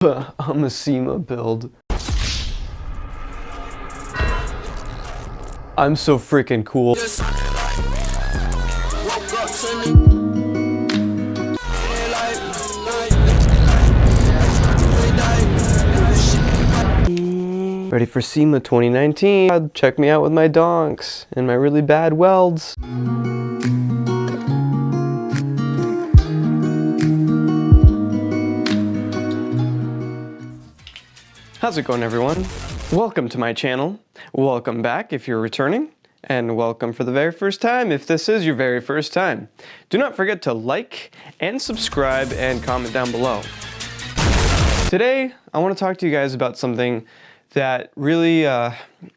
I'm a SEMA build. I'm so freaking cool. Ready for SEMA 2019. Check me out with my donks and my really bad welds. How's it going, everyone? Welcome to my channel. Welcome back if you're returning, and welcome for the very first time if this is your very first time. Do not forget to like and subscribe and comment down below. Today, I want to talk to you guys about something that really,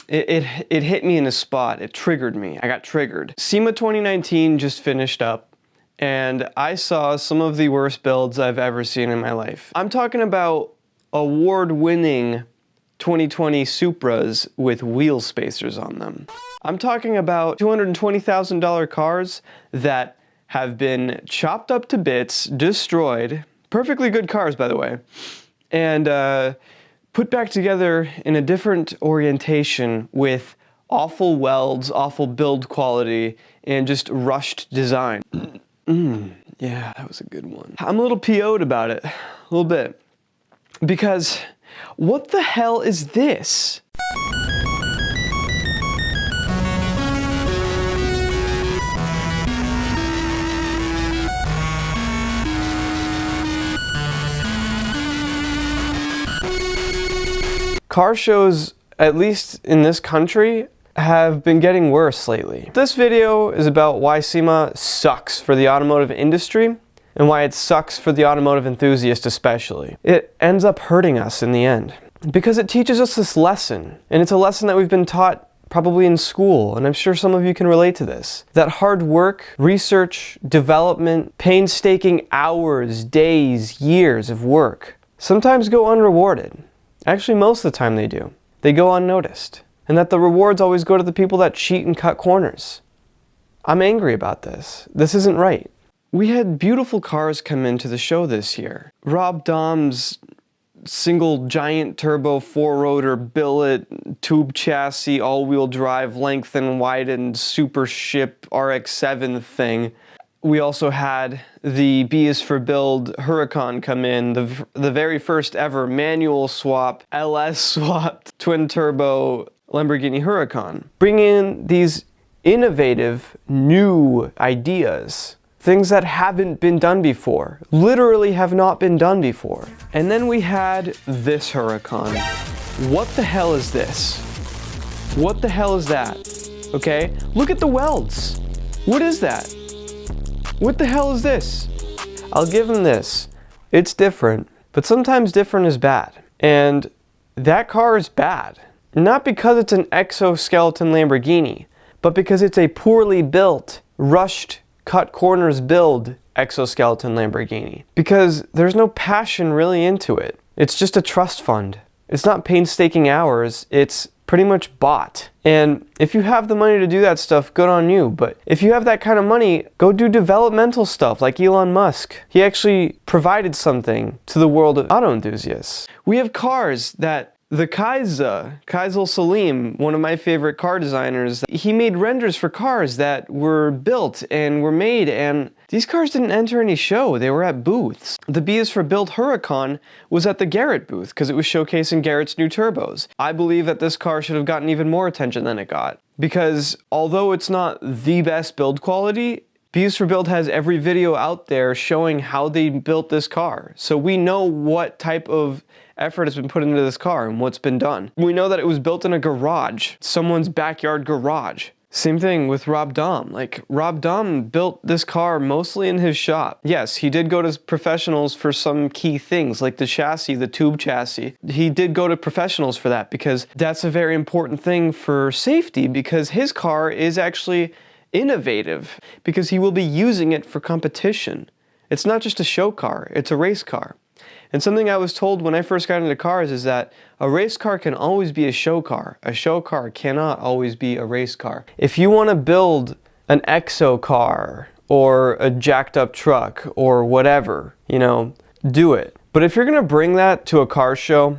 it hit me in a spot. It triggered me. I got triggered. SEMA 2019 just finished up, and I saw some of the worst builds I've ever seen in my life. I'm talking about award-winning 2020 Supras with wheel spacers on them. I'm talking about $220,000 cars that have been chopped up to bits, destroyed, perfectly good cars by the way, and put back together in a different orientation with awful welds, awful build quality, and just rushed design. Yeah, that was a good one. I'm a little PO'd about it, a little bit. Because, what the hell is this? Car shows, at least in this country, have been getting worse lately. This video is about why SEMA sucks for the automotive industry, and why it sucks for the automotive enthusiast especially. It ends up hurting us in the end. Because it teaches us this lesson, and it's a lesson that we've been taught probably in school, and I'm sure some of you can relate to this. That hard work, research, development, painstaking hours, days, years of work sometimes go unrewarded. Actually, most of the time they do. They go unnoticed. And that the rewards always go to the people that cheat and cut corners. I'm angry about this. This isn't right. We had beautiful cars come into the show this year. Rob Daum's single giant turbo 4-rotor billet tube chassis all-wheel drive lengthened widened super ship RX-7 thing. We also had the B is for Build Huracan come in, the very first ever manual swap, LS swapped twin turbo Lamborghini Huracan. Bring in these innovative new ideas. Things that haven't been done before. Literally have not been done before. And then we had this Huracan. What the hell is this? What the hell is that? Okay? Look at the welds. What is that? What the hell is this? I'll give him this. It's different. But sometimes different is bad. And that car is bad. Not because it's an exoskeleton Lamborghini, but because it's a poorly built, rushed, cut corners build exoskeleton Lamborghini. Because there's no passion really into it. It's just a trust fund. It's not painstaking hours, it's pretty much bought. And if you have the money to do that stuff, good on you. But if you have that kind of money, go do developmental stuff like Elon Musk. He actually provided something to the world of auto enthusiasts. We have cars that the Kaisel Salim, one of my favorite car designers, he made renders for cars that were built and were made, and these cars didn't enter any show, they were at booths. The B is for Build Huracan was at the Garrett booth because it was showcasing Garrett's new turbos. I believe that this car should have gotten even more attention than it got. Because although it's not the best build quality, B is for Build has every video out there showing how they built this car. So we know what type of effort has been put into this car and what's been done. We know that it was built in a garage, someone's backyard garage. Same thing with Rob Daum. Like, Rob Daum built this car mostly in his shop. Yes, he did go to professionals for some key things, like the chassis, the tube chassis. He did go to professionals for that because that's a very important thing for safety, because his car is actually innovative, because he will be using it for competition. It's not just a show car, it's a race car. And something I was told when I first got into cars is that a race car can always be a show car. A show car cannot always be a race car. If you want to build an exo car or a jacked up truck or whatever, you know, do it. But if you're gonna bring that to a car show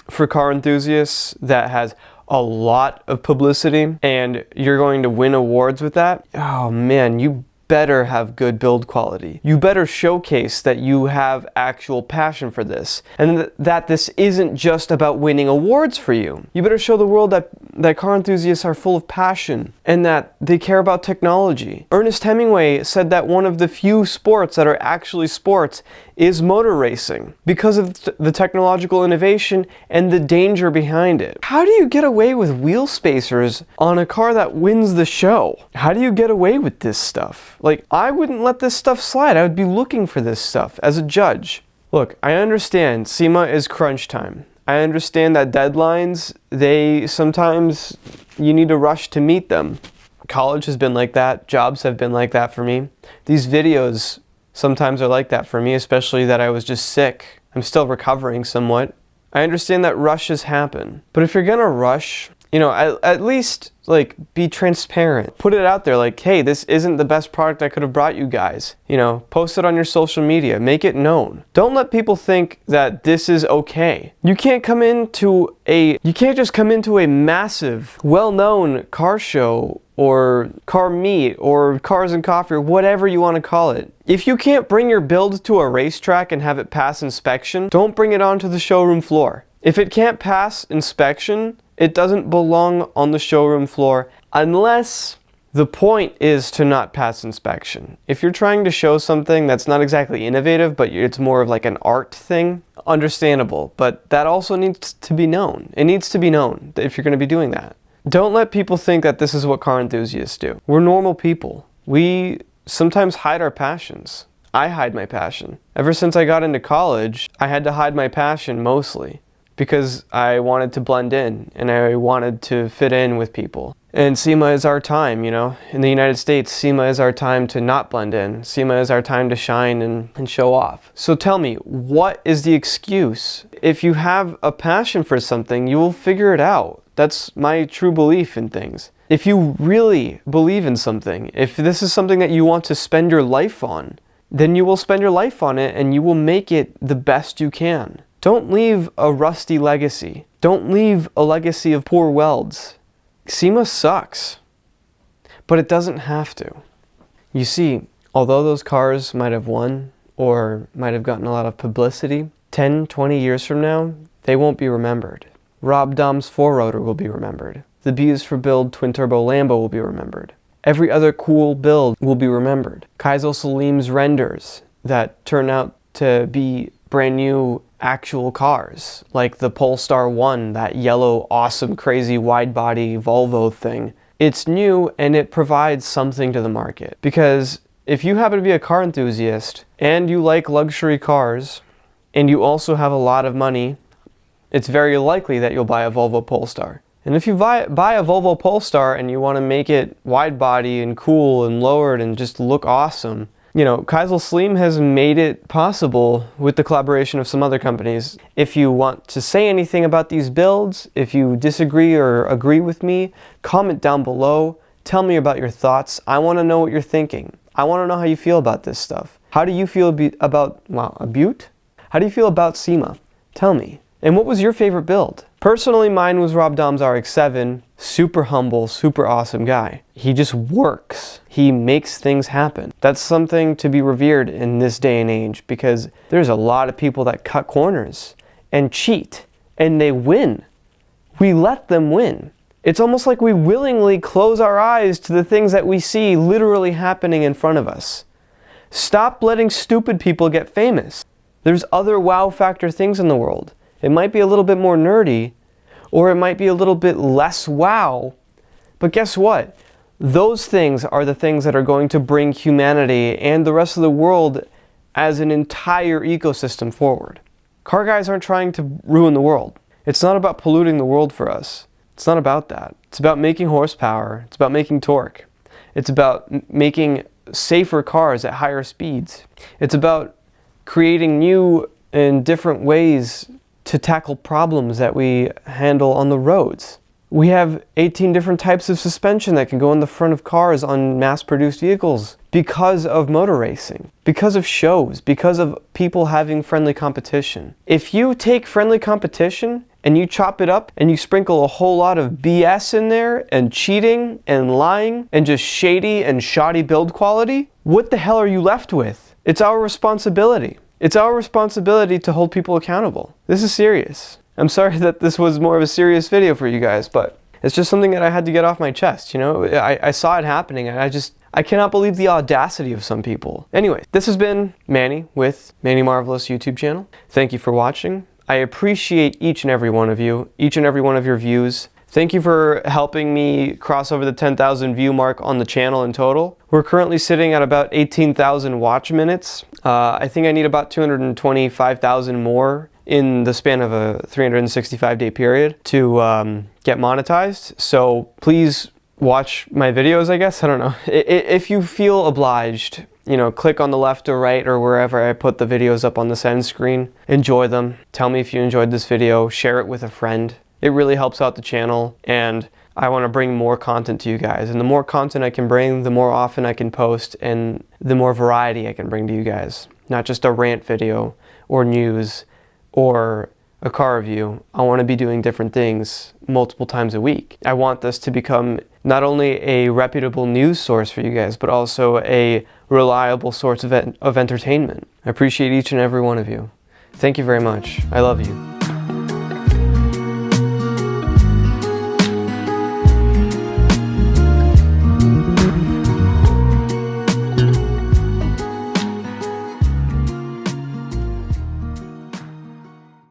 for car enthusiasts that has a lot of publicity and you're going to win awards with that, oh man, you better have good build quality. You better showcase that you have actual passion for this and that this isn't just about winning awards for you. You better show the world that car enthusiasts are full of passion and that they care about technology. Ernest Hemingway said that one of the few sports that are actually sports is motor racing because of the technological innovation and the danger behind it. How do you get away with wheel spacers on a car that wins the show? How do you get away with this stuff? Like, I wouldn't let this stuff slide. I would be looking for this stuff as a judge. Look, I understand SEMA is crunch time. I understand that deadlines, sometimes you need to rush to meet them. College has been like that. Jobs have been like that for me. These videos sometimes are like that for me, especially that I was just sick. I'm still recovering somewhat. I understand that rushes happen. But if you're gonna rush, you know, at least like be transparent. Put it out there like, hey, this isn't the best product I could have brought you guys. You know, post it on your social media, make it known. Don't let people think that this is okay. You can't just come into a massive, well-known car show or car meet or cars and coffee or whatever you want to call it. If you can't bring your build to a racetrack and have it pass inspection, don't bring it onto the showroom floor. If it can't pass inspection, it doesn't belong on the showroom floor unless the point is to not pass inspection. If you're trying to show something that's not exactly innovative, but it's more of like an art thing, understandable, but that also needs to be known. It needs to be known if you're going to be doing that. Don't let people think that this is what car enthusiasts do. We're normal people. We sometimes hide our passions. I hide my passion. Ever since I got into college, I had to hide my passion mostly because I wanted to blend in and I wanted to fit in with people. And SEMA is our time, you know. In the United States, SEMA is our time to not blend in. SEMA is our time to shine and show off. So tell me, what is the excuse? If you have a passion for something, you will figure it out. That's my true belief in things. If you really believe in something, if this is something that you want to spend your life on, then you will spend your life on it and you will make it the best you can. Don't leave a rusty legacy. Don't leave a legacy of poor welds. SEMA sucks, but it doesn't have to. You see, although those cars might have won or might have gotten a lot of publicity, 10, 20 years from now, they won't be remembered. Rob Daum's 4-rotor will be remembered. The B is for Build twin-turbo Lambo will be remembered. Every other cool build will be remembered. Kaizo Salim's renders that turn out to be brand new actual cars, like the Polestar 1, that yellow, awesome, crazy wide-body Volvo thing. It's new and it provides something to the market. Because if you happen to be a car enthusiast and you like luxury cars and you also have a lot of money, it's very likely that you'll buy a Volvo Polestar. And if you buy a Volvo Polestar and you want to make it wide body and cool and lowered and just look awesome, you know, Kaizo Salim has made it possible with the collaboration of some other companies. If you want to say anything about these builds, if you disagree or agree with me, comment down below. Tell me about your thoughts. I want to know what you're thinking. I want to know how you feel about this stuff. How do you feel about, a Butte? How do you feel about SEMA? Tell me. And what was your favorite build? Personally, mine was Rob Daum's RX-7. Super humble, super awesome guy. He just works. He makes things happen. That's something to be revered in this day and age because there's a lot of people that cut corners and cheat and they win. We let them win. It's almost like we willingly close our eyes to the things that we see literally happening in front of us. Stop letting stupid people get famous. There's other wow factor things in the world. It might be a little bit more nerdy, or it might be a little bit less wow, but guess what? Those things are the things that are going to bring humanity and the rest of the world as an entire ecosystem forward. Car guys aren't trying to ruin the world. It's not about polluting the world for us. It's not about that. It's about making horsepower. It's about making torque. It's about making safer cars at higher speeds. It's about creating new and different ways to tackle problems that we handle on the roads. We have 18 different types of suspension that can go in the front of cars on mass-produced vehicles because of motor racing, because of shows, because of people having friendly competition. If you take friendly competition and you chop it up and you sprinkle a whole lot of BS in there and cheating and lying and just shady and shoddy build quality, what the hell are you left with? It's our responsibility. It's our responsibility to hold people accountable. This is serious. I'm sorry that this was more of a serious video for you guys, but it's just something that I had to get off my chest, you know? I saw it happening and I cannot believe the audacity of some people. Anyway, this has been Manny with Manny Marvelous YouTube channel. Thank you for watching. I appreciate each and every one of you, each and every one of your views. Thank you for helping me cross over the 10,000 view mark on the channel in total. We're currently sitting at about 18,000 watch minutes. I think I need about 225,000 more in the span of a 365-day period to get monetized. So please watch my videos, I guess. I don't know. If you feel obliged, you know, click on the left or right or wherever I put the videos up on the send screen. Enjoy them. Tell me if you enjoyed this video. Share it with a friend. It really helps out the channel, and I want to bring more content to you guys. And the more content I can bring, the more often I can post, and the more variety I can bring to you guys. Not just a rant video or news or a car review. I want to be doing different things multiple times a week. I want this to become not only a reputable news source for you guys, but also a reliable source of entertainment. I appreciate each and every one of you. Thank you very much. I love you.